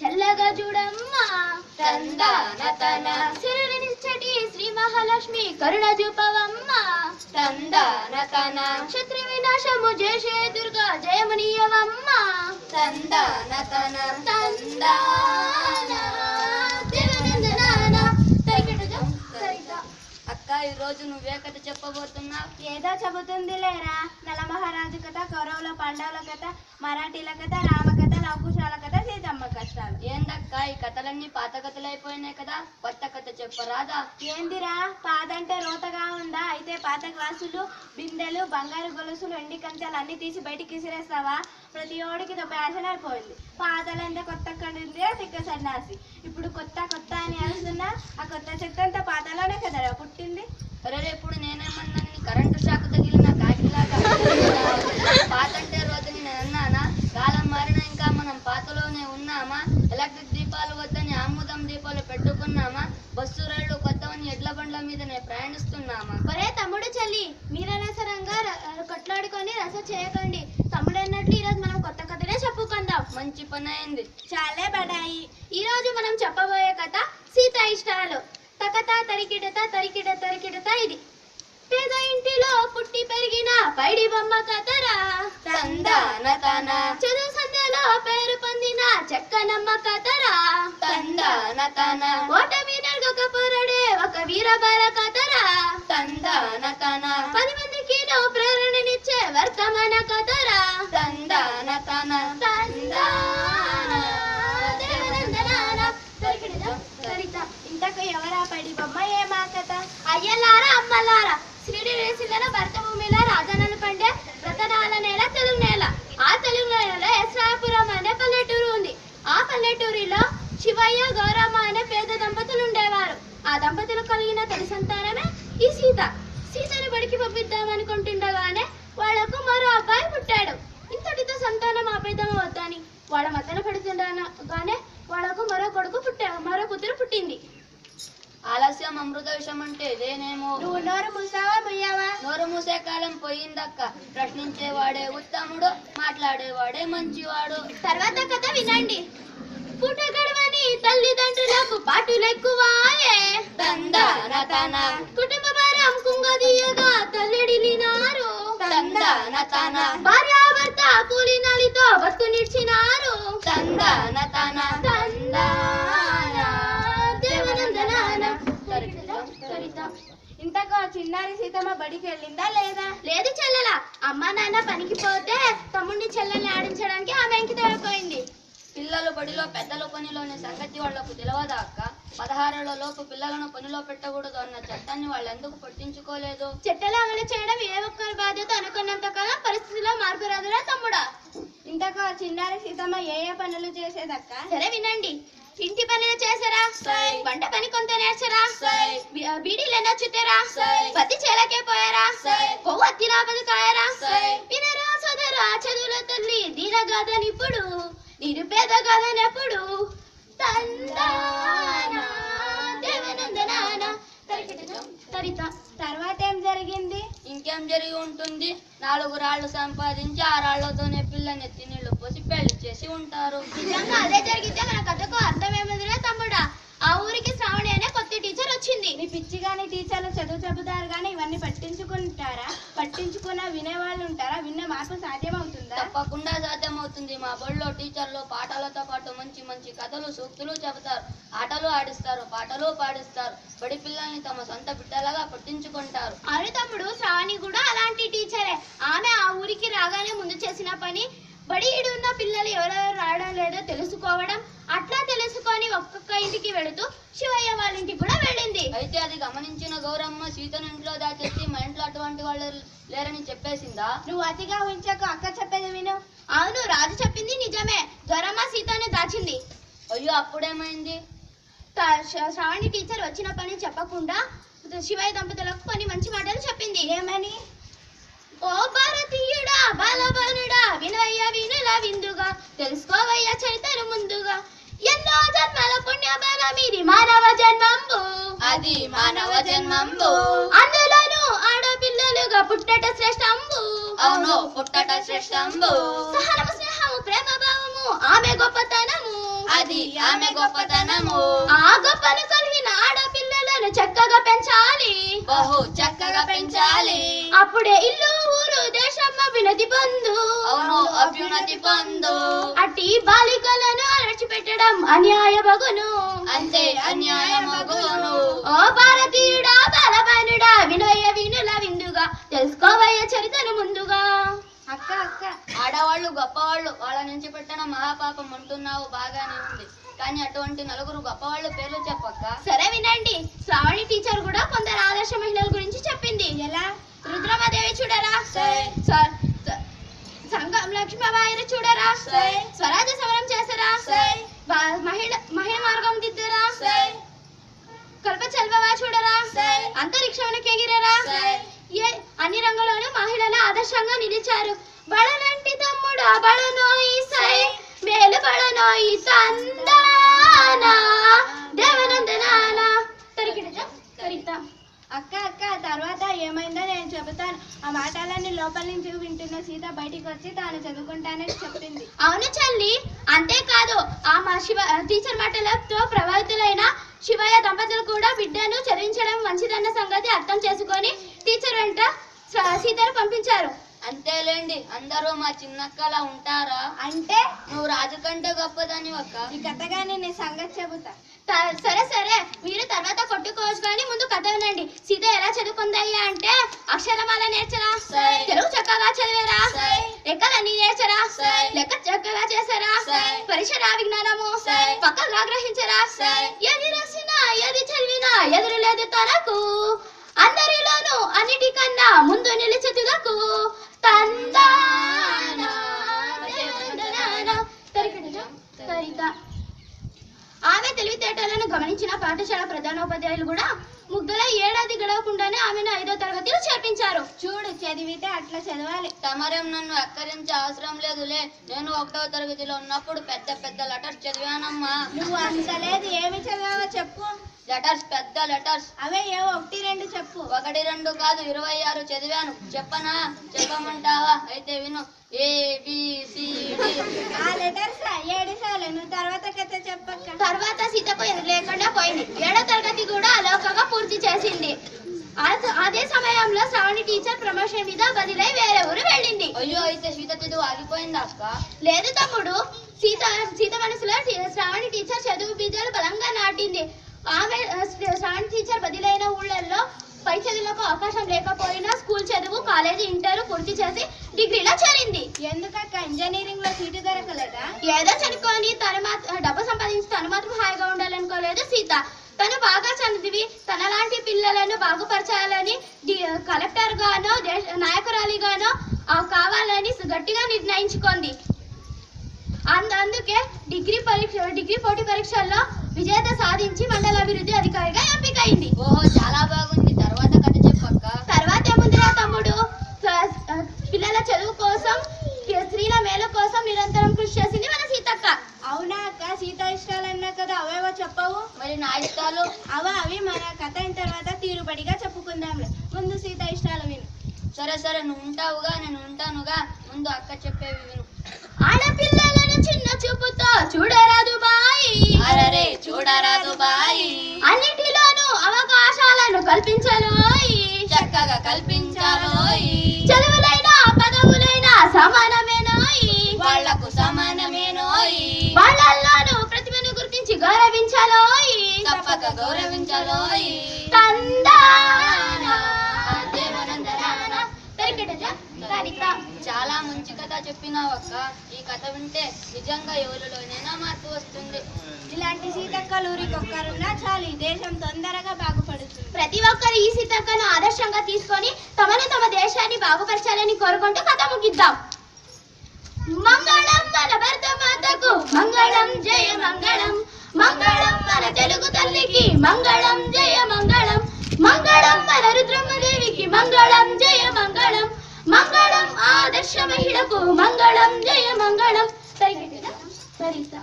చల్లగా చూడమ్మా తందాన తన సిరునిచ్చటి శ్రీ మహాలక్ష్మి కరుణ చూపవమ్మ తందాన తన శత్రు వినాశము చేసే దుర్గా జయమునీయవమ్మ తందాన తన తందాన దేవనందనాన తరికిటజ తరిత. అక్క, ఈ రోజు నువ్వే కథ చెప్పబోతున్నావు? ఏదో చెబుతుంది లేరా. నలమహారాజు కథ, కౌరవుల పాండవుల కథ, మరాఠీల కథ, రామ కథ, లవకుశాల కథ, సీతమ్మ కష్టాలు. ఏందక్క, ఈ కథలన్నీ పాత కథలు అయిపోయినాయి కదా, కొత్త కథ చెప్పరాదా? ఏందిరా, పాదంటే రోతగా ఉందా? అయితే పాత గ్లాసులు, బిందెలు, బంగారు గొలుసులు, ఎండి కంచాలు అన్ని తీసి బయటికి విసిరేస్తావా? ప్రతి ఓడికి ఫ్యాషన్ అయిపోయింది. పాతలంటే కొత్త కండి తిక్క సన్నాసి. ఇప్పుడు కొత్త కొత్త అని అరుస్తున్నా, ఆ కొత్త చెత్త అంతా పాతలోనే కదరా పుట్టింది. అరే, ఇప్పుడు నేనేమన్నా కరెంటు షాక్ తగిలిన కాకిలాగా పాతంటే రోజు నేను అన్నానా? కాలం మారినా ఇంకా మనం పాతలోనే ఉన్నామా? ఎలక్ట్రిక్ దీపాలు వద్దని ఆముదం దీపాలు పెట్టుకున్నామా? బస్సు రైళ్లు కొత్తవని ఎడ్ల బండ్ల మీదనే ప్రయాణిస్తున్నామా? ఒరే తమ్ముడు చెల్లి, మీరనవసరంగా కొట్లాడుకొని రస చేయకండి. తమ్ముడు అన్నట్లు ఈరోజు మనం కొత్త కథనే చెప్పుకుందాం. మంచి పని అయింది. చాలే బడాయి. ఈరోజు మనం చెప్పబోయే కథ సీత ఇష్టాలు. తకత తరికిడత తరికిడ తరికిడత. ఇది పేద ఇంటిలో పుట్టి పెరిగిన పైడి బొమ్మ కథరా. తందాన తన చదువు సంధ్యలో పేరు పొందిన చెక్కనమ్మ కథరా. తందాన తన ఓటమి నడగక పోరాడే ఒక వీరబాల కథరా. తందాన తన 10 మందికి ప్రేరణనిచ్చే వర్తమాన కథరా. తందాన తన ఇంతకు ఎవరా పడి బొమ్మ ఏమా కథ? అయ్యలారా అమ్మలారా, శ్రీడి రేసిల భరత భూమిలో రాజనలు పండే రతనాల నేల తెలుగు నేల. ఆ తెలుగు నేలలో ఎస్రాపురం అనే పల్లెటూరు ఉంది. ఆ పల్లెటూరిలో శివయ్య, గౌరమ్మ అనే పేద దంపతులు ఉండేవారు. ఆ దంపతులు కలిగిన తొలి సంతానమే ఈ సీత. సీతను బడికి పంపిద్దామనుకుంటుండగానే వాళ్లకు మరో అబ్బాయి పుట్టాడు. ఇంతటితో సంతానం ఆపేద్దాం వద్దని వాళ్ళ మతన పడుతుండగానే వాళ్లకు మరో కూతురు పుట్టింది. ఆలస్యం అమృత విషయం అంటే ఇదేనేమో. నువ్వు నోరు మూసావా ముయ్యావా? నోరు మూసే కాలం పోయిందక్క. ప్రశ్నించేవాడే ఉత్తముడు, మాట్లాడేవాడే మంచివాడు. తర్వాత కథ వినండి. పూట గడవని తల్లిదండ్రులకు పాటులెక్కువాయే. తందాన తన కుటుంబ భారం కుంగదీయగా తల్లడిలినారు. తందాన తన భార్యాభర్త కూలి నాలితో బతుకు నిడిచినారు. తందాన తన ఇంతగా చిన్నారి సీతమ్మ బడికి వెళ్ళిందా లేదా? లేదు చెల్లెలా. అమ్మా నాన్న పనికి పోతే తమ్ముడిని చెల్లెల్ని ఆడించడానికి ఆమె ఇంకి తోడిపోయింది. పిల్లలు బడిలో పెద్దలు పనిలోని సంగతి వాళ్లకు తెలియదా అక్క? 16 లోపు పిల్లలను పనిలో పెట్టకూడదు అన్న చట్టాన్ని వాళ్ళు ఎందుకు పట్టించుకోలేదు? చట్టాలు అమలు చేయడం ఏ ఒక్కరి బాధ్యత అనుకున్నంత కాలం పరిస్థితిలో మార్పు రాదురా తమ్ముడా. ఇంతగా చిన్నారి సీతమ్మ ఏ ఏ పనులు చేసేదక్క? సరే వినండి. ఇంటి పనులు చేసారా? వంట పని కొంత నేర్చరా? బీడీలు ఎన్నొచ్చుతారా? పత్తి చేలకే పోయారా? కొవ్వు అత్తిలా బతుకాయరా? వినరా సోదరా చదువుల తల్లి దీనగాదనిప్పుడు నిరుపేద గాదనెప్పుడు. తర్వాత ఏం జరిగింది? ఇంకేం జరిగి ఉంటుంది? 4 రాళ్లు సంపాదించి 6 రాళ్లతోనే పిల్లని ఎత్తి నీళ్లు పోసి పెళ్లి చేసి ఉంటారు. నిజంగా అదే జరిగితే మన కథకు అర్థమేముందిరా తమ్ముడా? ఆ ఊరికి శ్రావణి అనే కొత్త టీచర్ వచ్చింది. మీ పిచ్చి గాని టీచర్లు చదువు చెబుతారు గాని ఇవన్నీ పట్టించుకుంటారా? పట్టించుకున్న వినేవాళ్ళు ఉంటారా? విన్న మార్పు సాధ్యమవుతుందా? తప్పకుండా సాధ్యమవుతుంది. మా బడిలో టీచర్లు పాఠాలతో పాటు మంచి మంచి కథలు, సూక్తులు చెబుతారు. ఆటలు ఆడిస్తారు, పాటలు పాడిస్తారు. బడి పిల్లల్ని తమ సొంత బిడ్డలాగా పట్టించుకుంటారు. అవును తమ్ముడు, శ్రావణి కూడా అలాంటి టీచరే. ఆమె ఆ ఊరికి రాగానే ముందు చేసిన పని బడి ఉన్న పిల్లలు ఎవరెవరు రావడం లేదో తెలుసుకోవడం. అట్లా తెలుసుకొని ఒక్కొక్క ఇంటికి వెళుతూ శివయ్య వాళ్ళ ఇంటికి కూడా వెళ్ళింది. అయితే అది గమనించిన గౌరమ్మ సీతను ఇంట్లో దాచేసి మా ఇంట్లో అటువంటి వాళ్ళు లేరని చెప్పేసిందా? నువ్వు అతిగా ఊహించకు, అక్క చెప్పేది విను. అవును, రాజు చెప్పింది నిజమే. గౌరమ్మ సీతను దాచింది. అయ్యో, అప్పుడేమైంది? శ్రావణి టీచర్ వచ్చిన పని చెప్పకుండా శివయ్య దంపతులకు కొన్ని మంచి మాటలు చెప్పింది. ఏమని? ఓ భారతీయుడా బాలబాలుడా, వినవయ్య వినుల విందుగా, తెలుసుకోవయ్య చరిత్రను ముందుగా. ఎన్నో జన్మల పుణ్య బలమిది మానవ జన్మంబు, అది మానవ జన్మంబు. అందులోనూ ఆడపిల్లలుగా పుట్టట శ్రేష్టంబు. అవును, పుట్టట శ్రేష్టంబు. సహనము, స్నేహము, ప్రేమ భావము ఆమె గొప్పతనము, అది ఆమె గొప్పతనము. ఆ గొప్పను కలిగిన ఆడపిల్లలను చక్కగా పెంచాలి, బహు చక్కగా పెంచాలి. అప్పుడే ఇల్లు ఊరు దేశమ్మ వినతి పొందు. అవును, అభ్యున్నతి పొందు. అట్టి బాలికలను అరచిపెట్టడం అన్యాయమగును, అంతే అన్యాయమగును. ఓ భారతీయుడా బలపనుడా వినయ వినుల విందుగా తెలుసుకోవయ్య చరితను ముందుగా. అక్క అక్క, ఆడవాళ్ళు గొప్పవాళ్ళు వాళ్ళ నుంచి పెట్టిన మహాపాపం అంటున్నావు, బాగానే ఉంది. కానీ అటువంటి నలుగురు గొప్పవాళ్ళు పేర్లు చెప్పక్క. సరే వినండి. శ్రావణి టీచర్ కూడా కొందరు ఆదర్శ మహిళల గురించి చెప్పింది. ఎలా? రుద్రమాదేవి చూడరా, సంగం లక్ష్మీబాయి చూడరా, స్వరాజ్య సమరం చేసరా, మహిళ మార్గం దిద్దరా, కల్ప చెల్వవా చూడరా, అంతరిక్షమునికి ఎగిరరా. అన్ని రంగంలోనూ మహిళలు ఆదర్శంగా నిలిచారు. బడనంటి తమ్ముడా బడనోయి సై మేలు బడనోయి తందానా దేవనందనానా. అక్క అక్క, తర్వాత ఏమైందో నేను చెబుతాను. ఆ మాటలన్నీ లోపల నుంచి వింటున్న సీత బయటికి వచ్చి తాను చదువుకుంటానని చెప్పింది. అవును చెల్లి, అంతేకాదు ఆ మా శివ టీచర్ మాటలతో ప్రభావితులైన శివయ్య దంపతులు కూడా బిడ్డను చదివించడం మంచిదన్న సంగతి అర్థం చేసుకొని టీచర్ వెంట సీతను పంపించారు. అంతేలేండి, అందరూ మా చిన్నక్కలా ఉంటారా? అంటే నువ్వు రాజు కంటే గొప్పదని అక్క. ఈ కథగానే నేను సంగతి చెబుతా. సరే సరే, మీరు తర్వాత కొట్టుకోవచ్చు కానీ ముందు కథ వినండి. సీత ఎలా చదువుకుందయ్యా అంటే అక్షరమాల నేర్చరా, తెలుగు చక్కగా చదివేరా, లెక్కలన్నీ నేర్చరా, లెక్క చక్కగా చేసారా, పరిసర విజ్ఞానము పక్కగా గ్రహించరా. ఏది రాసినా ఏది చదివినా ఎదురు లేదు తనకు, అందరిలోనూ అన్నిటికన్నా ముందు నిలిచెతులకు తందానా. ఆమె తెలివితేటలను గమనించిన పాఠశాల ప్రధానోపాధ్యాయులు కూడా ముగ్గుల ఏడాది గడవకుండానే ఆమెను 5వ తరగతిలో చేర్పించారు. చూడు, చదివితే అట్లా చదవాలి. తమరేం నన్ను ఎక్కరించే అవసరం లేదులే. నేను 1వ తరగతిలో ఉన్నప్పుడు పెద్ద పెద్ద లెటర్స్ చదివానమ్మా. నువ్వు అంత లేదు, ఏమి చదివావో చెప్పు. లెటర్స్, పెద్ద లెటర్స్. అవే ఏవో 1, 2 చెప్పు. 1, 2 కాదు, 26 చదివాను. చెప్పనా? చెప్పమంటావా? అయితే విను. ABCD. ఆ లెటర్స్ 7 సార్లు. నువ్వు తర్వాత కథ చెప్పక్క. తర్వాత సీతకు ఎదురు లేకుండా పోయింది. 7వ తరగతి కూడా అలోకంగా పూర్తి చేసింది. అదే సమయంలో శ్రావణి టీచర్ ప్రమోషన్ మీద బదిలై వేరే ఊరు వెళ్ళింది. అయ్యో, అయితే సీత చదువు ఆగిపోయిందా అక్క? లేదు తమ్ముడు, సీత మనసులో శ్రావణి టీచర్ చదువు బీజాలు బలంగా నాటింది. ఆమె శ్రావణి టీచర్ బదిలైన ఊళ్ళల్లో పై చదువులకు అవకాశం లేకపోయినా స్కూల్ చదువు, కాలేజీ, ఇంటర్ పూర్తి చేసి డిగ్రీలో చేరింది. ఎందుకక్క ఇంజనీరింగ్ లో సీటు దొరకలేదా? ఏదో చదువుకొని డబ్బు సంపాదించి తను మాత్రం హాయిగా ఉండాలనుకోలేదు సీత. తను బాగా చదివి తనలాంటి పిల్లలను బాగుపరచాలని కలెక్టర్ గానో నాయకురాలిగానో కావాలని గట్టిగా నిర్ణయించుకుంది. అందుకే డిగ్రీ పోటీ పరీక్షల్లో విజేత సాధించి మండల అభివృద్ధి అధికారిగా ఎంపికైంది. ఓహో, చాలా బాగుంది. తర్వాత కథ చెప్పక్క. తర్వాత ఏముందిరా తమ్ముడు, పిల్లల చదువు కోసం, స్త్రీల మేలు కోసం నిరంతరం కృషి చేసింది మన సీతక్క. అవునా అక్క, సీత ఇష్టాలు అన్నా కదా, అవేవో చెప్పవు. మరి నా ఇష్టాలు? అవి మన కథ అయిన తర్వాత తీరుబడిగా చెప్పుకుందాంలే. ముందు సీత ఇష్టాలు విను. సరే సరే, నువ్వు ఉంటావుగా, నేను ఉంటానుగా. ముందు అక్క చెప్పేవి విను. ఆడపిల్లలను చిన్న చూపుతో చూడరాదు బాయి, అరరే చూడరాదు బాయి. అన్నిటిలోనూ అవకాశాలను కల్పించలోయి, చక్కగా కల్పించాలోయి. చదువులైనా పదవులైనా సమానమేనోయి, వాళ్లకు సమానమేనోయి. వాళ్ళల్లోనూ ప్రతిభను గుర్తించి గౌరవించాలోయి, తప్పక గౌరవించాలోయి. తందానా దేవనందనానా. సరిత. చాలా మంచి కథ చెప్పినావు అక్క. ఈ కథ వింటే నిజంగా ఎవరిలోనైనా మార్పు వస్తుంది. ఇలాంటి సీతక్కలు ఊరికొక్కరున్నా చాలు, ఈ దేశం తొందరగా బాగుపడుతుంది. ప్రతి ఒక్కరు ఈ సీతక్కను ఆదర్శంగా తీసుకొని తమ దేశాన్ని బాగుపరచాలని కోరుకుంటూ కథ ముగిద్దాం. మంగళం మన భరత మాతకు, మంగళం జయ మంగళం, మంగళం మన తెలుగు తల్లికి, మంగళం జయ మంగళం, మంగళం మన రుద్రమ్మదేవికి, మంగళం జయ మంగళం, మంగళం ఆదర్శ మహిళకు, మంగళం జయ మంగళం. సరిత.